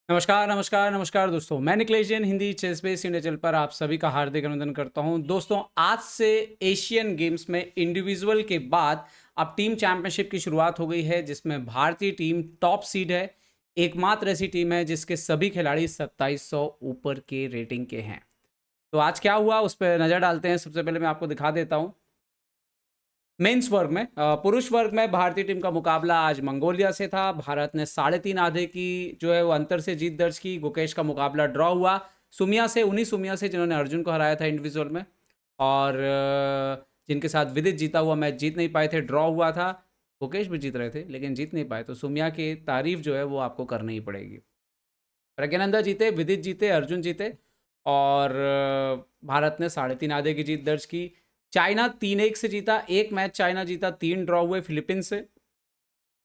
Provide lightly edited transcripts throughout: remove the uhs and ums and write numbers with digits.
नमस्कार, नमस्कार, नमस्कार दोस्तों। मैं Nikhilesh Jain Hindi ChessBase India channel पर आप सभी का हार्दिक अभिनंदन करता हूं। दोस्तों, आज से एशियन गेम्स में इंडिविजुअल के बाद अब टीम चैंपियनशिप की शुरुआत हो गई है, जिसमें भारतीय टीम टॉप सीड है। एकमात्र ऐसी टीम है जिसके सभी खिलाड़ी 2700 ऊपर के रेटिंग के हैं। तो आज क्या हुआ उस पर नज़र डालते हैं। सबसे पहले मैं आपको दिखा देता हूँ। मेंस वर्ग में पुरुष वर्ग में भारतीय टीम का मुकाबला आज मंगोलिया से था। भारत ने 3.5 आधे की जो है वो अंतर से जीत दर्ज की। गुकेश का मुकाबला ड्रॉ हुआ उन्हीं सुमिया से जिन्होंने अर्जुन को हराया था इंडिविजुअल में, और जिनके साथ विदित जीता हुआ मैच जीत नहीं पाए थे, ड्रॉ हुआ था। गुकेश भी जीत रहे थे लेकिन जीत नहीं पाए, तो सुमिया की तारीफ जो है वो आपको करनी ही पड़ेगी। प्रज्ञानंदा जीते, विदित जीते, अर्जुन जीते, और भारत ने 3.5 आधे की जीत दर्ज की। चाइना 3-1 से जीता। एक मैच चाइना जीता, 3 ड्रॉ हुए फिलीपींस से।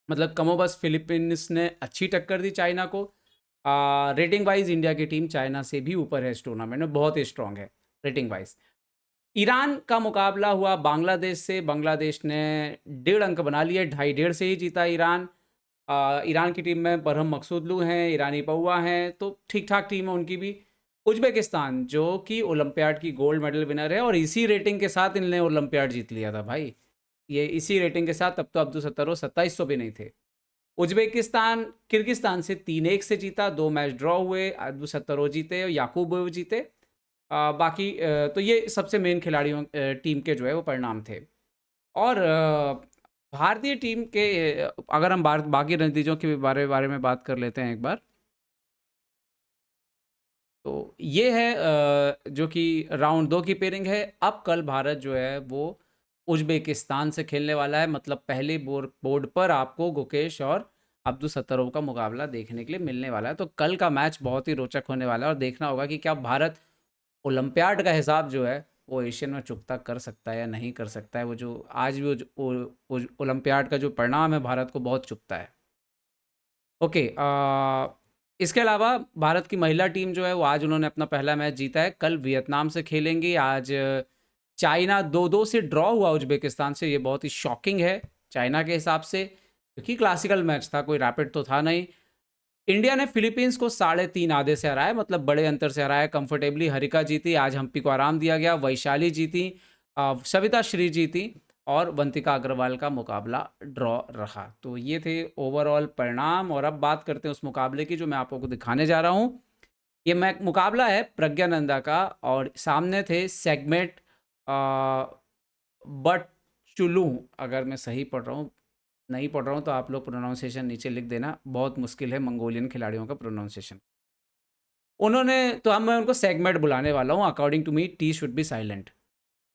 मतलब कमोबस फिलीपींस ने अच्छी टक्कर दी चाइना को। रेटिंग वाइज इंडिया की टीम चाइना से भी ऊपर है इस टूर्नामेंट में, बहुत ही स्ट्रांग है रेटिंग वाइज। ईरान का मुकाबला हुआ बांग्लादेश से। बांग्लादेश ने 1.5 अंक बना लिए, 2.5 से ही जीता ईरान। ईरान की टीम में बरहम मकसूदलू हैं, ईरानी पौवा हैं, तो ठीक ठाक टीम है उनकी भी। उज्बेकिस्तान जो कि ओलंपियाड की गोल्ड मेडल विनर है, और इसी रेटिंग के साथ इनने ओलंपियाड जीत लिया था भाई। ये इसी रेटिंग के साथ, तब तो अब्दुल सत्तारो 2700 भी नहीं थे। उज्बेकिस्तान किर्गिस्तान से 3-1 से जीता। 2 मैच ड्रॉ हुए, अब्दुल सत्तारो जीते, याकूब जीते। बाकी तो ये सबसे मेन खिलाड़ियों टीम के जो है वो परिणाम थे। और भारतीय टीम के अगर हम बाकी नतीजों के बारे में बात कर लेते हैं एक बार, तो ये है जो कि राउंड 2 की पेयरिंग है। अब कल भारत जो है वो उज्बेकिस्तान से खेलने वाला है। मतलब पहले बोर्ड पर आपको गुकेश और अब्दुल सत्तारोव का मुकाबला देखने के लिए मिलने वाला है। तो कल का मैच बहुत ही रोचक होने वाला है, और देखना होगा कि क्या भारत ओलंपियाड का हिसाब जो है वो एशियन में चुकता कर सकता है या नहीं कर सकता है। वो जो आज भी ओलंपियाड का जो परिणाम है भारत को बहुत चुकता है। ओके, इसके अलावा भारत की महिला टीम जो है वो आज उन्होंने अपना पहला मैच जीता है। कल वियतनाम से खेलेंगी। आज चाइना 2-2 से ड्रॉ हुआ उज्बेकिस्तान से। ये बहुत ही शॉकिंग है चाइना के हिसाब से, क्योंकि क्लासिकल मैच था, कोई रैपिड तो था नहीं। इंडिया ने फिलीपींस को 3.5 आधे से हराया, मतलब बड़े अंतर से हराया कंफर्टेबली। हरिका जीती, आज हम्पी को आराम दिया गया। वैशाली जीती, सविता श्री जीती, और वंतिका अग्रवाल का मुकाबला ड्रॉ रहा। तो ये थे ओवरऑल परिणाम। और अब बात करते हैं उस मुकाबले की जो मैं आपको दिखाने जा रहा हूँ। ये मुकाबला है प्रज्ञानंदा का, और सामने थे सेगमेंट बट चुलू। अगर मैं सही पढ़ रहा हूँ, नहीं पढ़ रहा हूँ तो आप लोग प्रोनाउंसिएशन नीचे लिख देना, बहुत मुश्किल है मंगोलियन खिलाड़ियों का प्रोनाउंसिएशन। उन्होंने तो हम मैं उनको सेगमेंट बुलाने वाला हूँ। According to me T should be silent.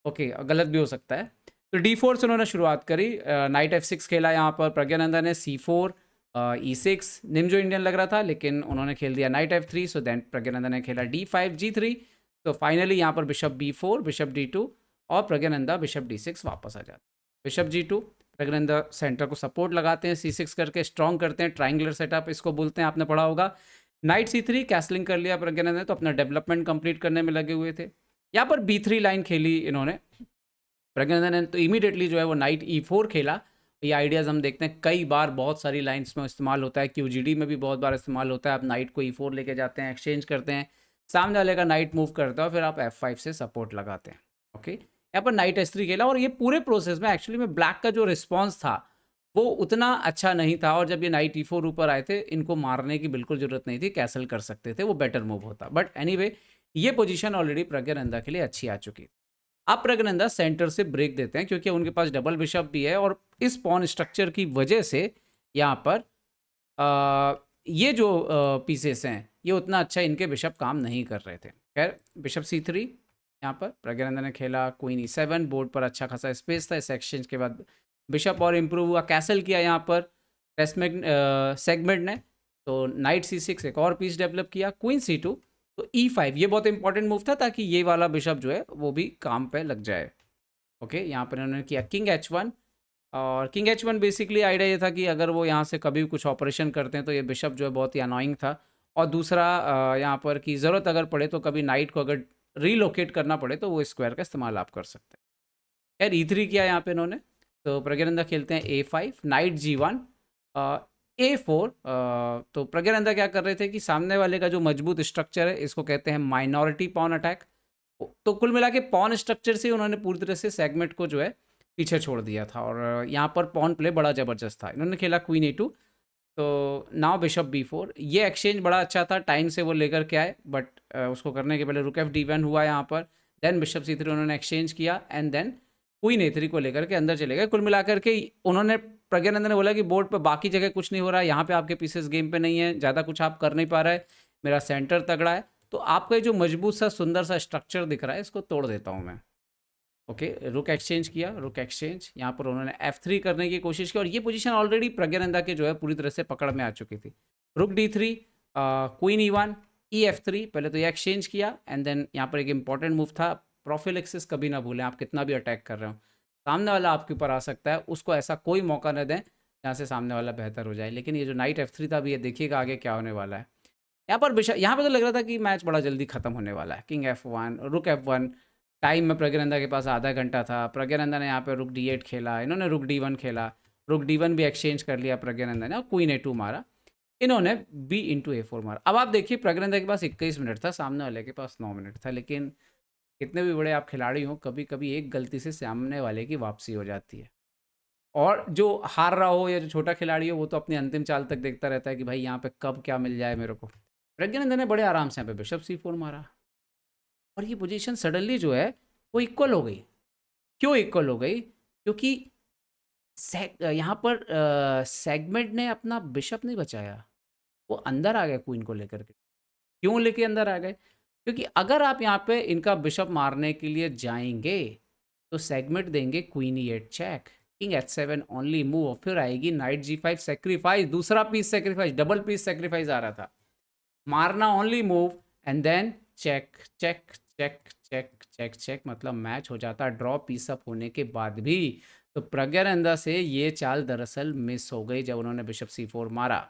Okay, गलत भी हो सकता है। तो D4 से उन्होंने शुरुआत करी। नाइट F6 खेला यहाँ पर प्रज्ञानंदा ने। C4, E6 निम्जो इंडियन लग रहा था, लेकिन उन्होंने खेल दिया night F3। So then Praggnanandhaa ने खेला D5 G3। तो फाइनली यहाँ पर बिशप B4, बिशप D2, और प्रज्ञानंदा बिशप D6 वापस आ जाते। बिशप G2, प्रज्ञानंदा सेंटर को सपोर्ट लगाते हैं, C6 करके स्ट्रॉन्ग करते हैं, ट्राइंगुलर सेटअप इसको बोलते हैं, आपने पढ़ा होगा। नाइट C3 कैसलिंग कर लिया प्रज्ञानंदा ने, तो अपना डेवलपमेंट कंप्लीट करने में लगे हुए थे। यहाँ पर B3 लाइन खेली इन्होंने प्रज्ञानंदा ने, तो इमीडिएटली जो है वो नाइट E4 खेला। ये आइडियाज़ हम देखते हैं कई बार, बहुत सारी लाइन्स में इस्तेमाल होता है। QGD में भी बहुत बार इस्तेमाल होता है। आप नाइट को E4 लेके जाते हैं, एक्सचेंज करते हैं, सामने वाले का नाइट मूव करता है, फिर आप F5 से सपोर्ट लगाते हैं। ओके, यहाँ पर नाइट S3 खेला, और ये पूरे प्रोसेस में एक्चुअली में ब्लैक का जो रिस्पॉन्स था वो उतना अच्छा नहीं था। और जब ये नाइट E4 ऊपर आए थे, इनको मारने की बिल्कुल ज़रूरत नहीं थी, कैसल कर सकते थे, वो बेटर मूव होता। बट एनीवे, ये पोजीशन ऑलरेडी प्रज्ञानंदा के लिए अच्छी आ चुकी थी। अब प्रज्ञानंदा सेंटर से ब्रेक देते हैं, क्योंकि उनके पास डबल बिशप भी है, और इस पॉन स्ट्रक्चर की वजह से यहाँ पर ये जो पीसेस हैं ये उतना अच्छा इनके बिशप काम नहीं कर रहे थे। खैर, बिशप C3 यहाँ पर प्रज्ञानंदा ने खेला। क्वीन E7, बोर्ड पर अच्छा खासा स्पेस था। इस एक्सचेंज के बाद बिशप और इम्प्रूव हुआ, कैसल किया यहाँ पर सेगमेंट ने। तो नाइट C6 एक और पीस डेवलप किया। क्वीन C2, तो E5 ये बहुत इंपॉर्टेंट मूव था, ताकि ये वाला बिशप जो है वो भी काम पे लग जाए। ओके, यहाँ पर इन्होंने किया किंग H1, और किंग H1 बेसिकली आइडिया ये था कि अगर वो यहाँ से कभी भी कुछ ऑपरेशन करते हैं तो ये बिशप जो है बहुत ही अनोइंग था। और दूसरा यहाँ पर की ज़रूरत अगर पड़े तो कभी नाइट को अगर रीलोकेट करना पड़े तो वो स्क्वायर का इस्तेमाल आप कर सकते हैं। यार E3 किया यहाँ पे इन्होंने। तो प्रज्ञानंदा खेलते हैं A5, नाइट G1, A4 तो प्रज्ञानंदा क्या कर रहे थे कि सामने वाले का जो मजबूत स्ट्रक्चर है इसको कहते हैं माइनॉरिटी पॉन अटैक। तो कुल मिला के पॉन स्ट्रक्चर से उन्होंने पूरी तरह से सेगमेंट को जो है पीछे छोड़ दिया था, और यहाँ पर पॉन प्ले बड़ा ज़बरदस्त था। इन्होंने खेला क्वीन A2, तो नाउ बिशप B4। ये एक्सचेंज बड़ा अच्छा था, टाइम से वो लेकर के आए, बट उसको करने के पहले रुक FD1 हुआ यहाँ पर, देन बिशप C3 उन्होंने एक्सचेंज किया, एंड देन क्वीन A3 को लेकर के अंदर चले गए। कुल मिलाकर के उन्होंने, प्रज्ञानंदन ने बोला कि बोर्ड पर बाकी जगह कुछ नहीं हो रहा है, यहाँ पे आपके पीसेस गेम पे नहीं है, ज़्यादा कुछ आप कर नहीं पा रहे, मेरा सेंटर तगड़ा है, तो आपका ये जो मजबूत सा सुंदर सा स्ट्रक्चर दिख रहा है इसको तोड़ देता हूँ मैं। ओके, रुक एक्सचेंज किया, रुक एक्सचेंज, यहाँ पर उन्होंने F3 करने की कोशिश की, और ये पोजीशन ऑलरेडी प्रज्ञानंदा के जो है पूरी तरह से पकड़ में आ चुकी थी। रुक D3, क्वीन E1, EF3, पहले तो ये एक्सचेंज किया, एंड देन यहाँ पर एक इंपॉर्टेंट मूव था, प्रोफिलेक्सिस कभी ना भूलें, आप कितना भी अटैक कर रहे हो, सामने वाला आपके ऊपर आ सकता है, उसको ऐसा कोई मौका न दें जहाँ से सामने वाला बेहतर हो जाए। लेकिन ये जो नाइट F3 था, अभी ये देखिएगा आगे क्या होने वाला है। यहाँ पर यहाँ पे तो लग रहा था कि मैच बड़ा जल्दी खत्म होने वाला है। किंग F1, रुक F1, टाइम में प्रज्ञानंदा के पास आधा घंटा था। प्रज्ञानंदा ने यहाँ पे रुक D8 खेला, इन्होंने रुक D1 खेला, रुक D1 भी एक्सचेंज कर लिया प्रज्ञानंदा ने, और क्वीन A2 मारा, इन्होंने B into A4 मारा। अब आप देखिए, प्रज्ञानंदा के पास 21 मिनट था, सामने वाले के पास 9 मिनट था, लेकिन कितने भी बड़े आप खिलाड़ी हो, कभी कभी एक गलती से सामने वाले की वापसी हो जाती है, और जो हार रहा हो या जो छोटा खिलाड़ी हो वो तो अपनी अंतिम चाल तक देखता रहता है कि भाई यहाँ पे कब क्या मिल जाए मेरे को। प्रज्ञानंदा ने बड़े आराम से यहाँ पे बिशप C4 मारा, और ये पोजीशन सडनली जो है वो इक्वल हो गई। क्यों इक्वल हो गई? क्योंकि यहाँ पर सेगमेंट ने अपना बिशप नहीं बचाया, वो अंदर आ गए क्वीन को लेकर के। क्यों लेके अंदर आ गए? क्योंकि अगर आप यहाँ पे इनका बिशप मारने के लिए जाएंगे तो सेगमेंट देंगे queen E8 check, king H7 only move, और फिर आएगी नाइट G5 सेक्रीफाइस, दूसरा piece sacrifice, double piece sacrifice आ रहा था। मारना only move, and then check check check check check check, मतलब मैच हो जाता ड्रॉ पीस अप होने के बाद भी। तो प्रज्ञानंदा से ये चाल दरअसल मिस हो गई जब उन्होंने बिशप C4 मारा,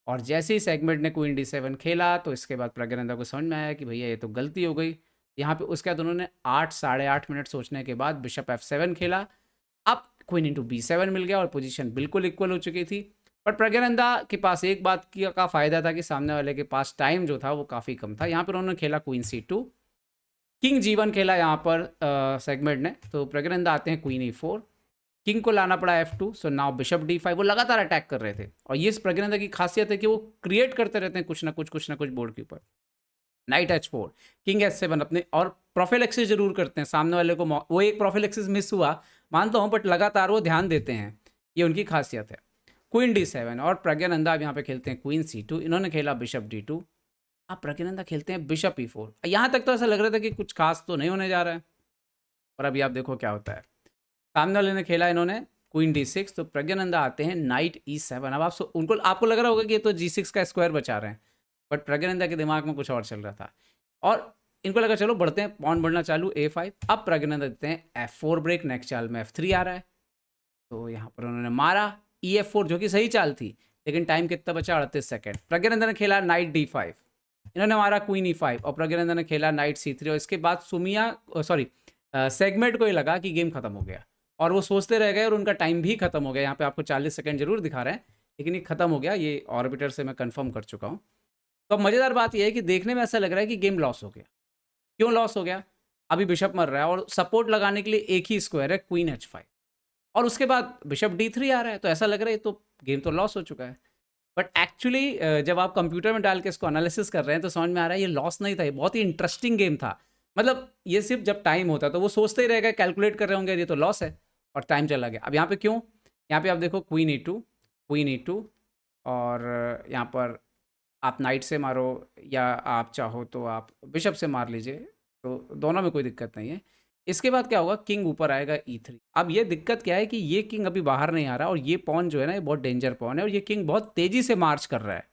और जैसे ही सेगमेंट ने क्वीन D7 खेला तो इसके बाद प्रज्ञानंदा को समझ में आया कि भैया ये तो गलती हो गई। यहाँ पे उसके बाद उन्होंने 8-8.5 मिनट सोचने के बाद बिशप F7 खेला। अब क्वीन इंटू B7 मिल गया और पोजीशन बिल्कुल इक्वल हो चुकी थी। पर प्रज्ञानंदा के पास एक बात का फ़ायदा था कि सामने वाले के पास टाइम जो था वो काफ़ी कम था। यहाँ पर उन्होंने खेला क्वीन C2, किंग G1 खेला यहाँ पर सेगमेंट ने, तो प्रज्ञानंदा आते हैं क्वीन E4, किंग को लाना पड़ा F2, so now bishop D5। वो लगातार अटैक कर रहे थे, और ये प्रज्ञानंदा की खासियत है कि वो क्रिएट करते रहते हैं कुछ ना कुछ बोर्ड के ऊपर। नाइट H4, किंग H7 अपने, और प्रोफिलेक्सिस जरूर करते हैं सामने वाले को। वो एक प्रोफिलेक्सिस मिस हुआ मानता हूँ, बट लगातार वो ध्यान देते हैं, ये उनकी खासियत है। क्वीन D7, और प्रज्ञानंदा अब यहाँ पे खेलते हैं क्वीन C2, इन्होंने खेला बिशप D2, अब प्रज्ञानंदा खेलते हैं बिशप E4। यहाँ तक तो ऐसा लग रहा था कि कुछ खास तो नहीं होने जा रहा है, और अभी आप देखो क्या होता है। सामने वाले ने खेला इन्होंने क्वीन D6, तो प्रज्ञानंदा आते हैं नाइट E7। अब आपको लग रहा होगा कि ये तो G6 का स्क्वायर बचा रहे हैं, बट प्रज्ञानंदा के दिमाग में कुछ और चल रहा था, और इनको लगा चलो बढ़ते हैं, पॉन बढ़ना चालू A5। अब प्रज्ञानंदा देते हैं F4 ब्रेक, नेक्स्ट चाल में F3 आ रहा है, तो यहाँ पर उन्होंने मारा EF4, जो कि सही चाल थी, लेकिन टाइम कितना बचा? 38 सेकेंड। प्रज्ञानंदा ने खेला नाइट D5, इन्होंने मारा क्वीन E5, और प्रज्ञानंदा ने खेला नाइट C3, और इसके बाद सेगमेंट को ये लगा कि गेम खत्म हो गया, और वो सोचते रह गए, और उनका टाइम भी खत्म हो गया। यहाँ पे आपको 40 सेकंड जरूर दिखा रहे हैं, लेकिन ये खत्म हो गया, ये ऑर्बिटर से मैं कंफर्म कर चुका हूँ। तो अब मज़ेदार बात यह है कि देखने में ऐसा लग रहा है कि गेम लॉस हो गया। क्यों लॉस हो गया? अभी बिशप मर रहा है, और सपोर्ट लगाने के लिए एक ही स्क्वायर है क्वीन H5, और उसके बाद बिशप D3 आ रहा है, तो ऐसा लग रहा है तो गेम तो लॉस हो चुका है। बट एक्चुअली जब आप कंप्यूटर में डाल के इसको एनालिसिस कर रहे हैं तो समझ में आ रहा है ये लॉस नहीं था, ये बहुत ही इंटरेस्टिंग गेम था। मतलब ये सिर्फ जब टाइम होता तो वो सोचते ही रह गए, कैलकुलेट कर रहे होंगे ये तो लॉस है, और टाइम चला गया। अब यहाँ पे क्यों? यहाँ पे आप देखो क्वीन E2, और यहाँ पर आप नाइट से मारो, या आप चाहो तो आप बिशप से मार लीजिए, तो दोनों में कोई दिक्कत नहीं है। इसके बाद क्या होगा? किंग ऊपर आएगा E3। अब ये दिक्कत क्या है कि ये किंग अभी बाहर नहीं आ रहा, और ये पॉन जो है ना, ये बहुत डेंजर पॉन है, और ये किंग बहुत तेज़ी से मार्च कर रहा है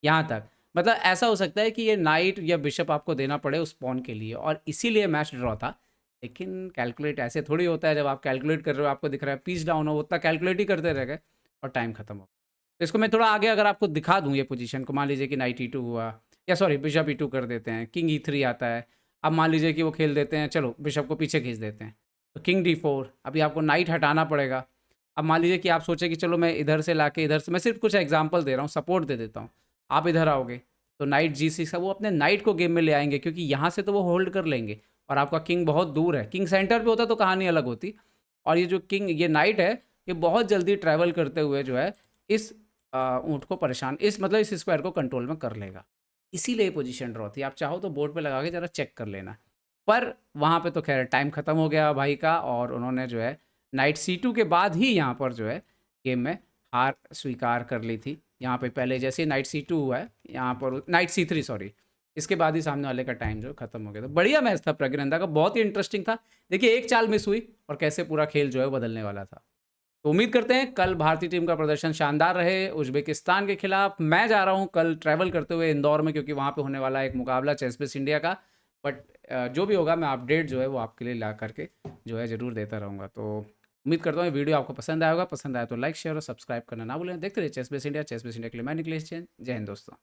यहाँ तक। मतलब ऐसा हो सकता है कि ये नाइट या बिशप आपको देना पड़े उस पॉन के लिए, और इसीलिए मैच ड्रॉ था। लेकिन कैलकुलेट ऐसे थोड़ी होता है, जब आप कैलकुलेट कर रहे हो, आपको दिख रहा है पीस डाउन हो, उतना कैलकुलेट ही करते रह गए और टाइम खत्म हो। तो इसको मैं थोड़ा आगे अगर आपको दिखा दूँ ये पोजीशन को, मान लीजिए कि नाइट E2 हुआ, या सॉरी बिशप E2 कर देते हैं, किंग E3 आता है। अब मान लीजिए कि वो खेल देते हैं, चलो बिशप को पीछे खींच देते हैं, तो किंग D4, अभी आपको नाइट हटाना पड़ेगा। अब मान लीजिए कि आप सोचें कि चलो मैं इधर से लाके इधर से, मैं सिर्फ कुछ एग्जांपल दे रहा हूँ, सपोर्ट दे देता हूँ। आप इधर आओगे तो नाइट जी6 का वो अपने नाइट को गेम में ले आएंगे, क्योंकि यहाँ से तो वो होल्ड कर लेंगे और आपका किंग बहुत दूर है। किंग सेंटर पे होता तो कहानी अलग होती। और ये जो किंग, ये नाइट है, ये बहुत जल्दी ट्रैवल करते हुए जो है इस ऊँट को परेशान, इस मतलब इस स्क्वायर को कंट्रोल में कर लेगा। इसीलिए पोजीशन ड्रॉ थी। आप चाहो तो बोर्ड पे लगा के ज़रा चेक कर लेना। पर वहाँ पे तो खैर टाइम ख़त्म हो गया भाई का, और उन्होंने जो है नाइट C2 के बाद ही यहाँ पर जो है गेम में हार स्वीकार कर ली थी। यहाँ पे पहले जैसे नाइट C2 हुआ है, यहाँ पर नाइट C3 सॉरी, इसके बाद ही सामने वाले का टाइम जो है ख़त्म हो गया था। बढ़िया मैच था प्रज्ञानंदा का, बहुत ही इंटरेस्टिंग था। देखिए एक चाल मिस हुई और कैसे पूरा खेल जो है वो बदलने वाला था। तो उम्मीद करते हैं कल भारतीय टीम का प्रदर्शन शानदार रहे उज्बेकिस्तान के खिलाफ। मैं जा रहा हूं कल ट्रैवल करते हुए इंदौर में, क्योंकि वहां पे होने वाला है एक मुकाबला चेस बेस इंडिया का। बट जो भी होगा मैं अपडेट जो है वो आपके लिए ला करके जो है ज़रूर देता रहूँगा। तो उम्मीद करता हूँ वीडियो आपको पसंद आया होगा। पसंद आया तो लाइक शेयर और सब्सक्राइब करना ना भूलें। देखते रहिए ChessBase India. ChessBase India के लिए मैं निकलेश जैन। जय हिंद दोस्तों।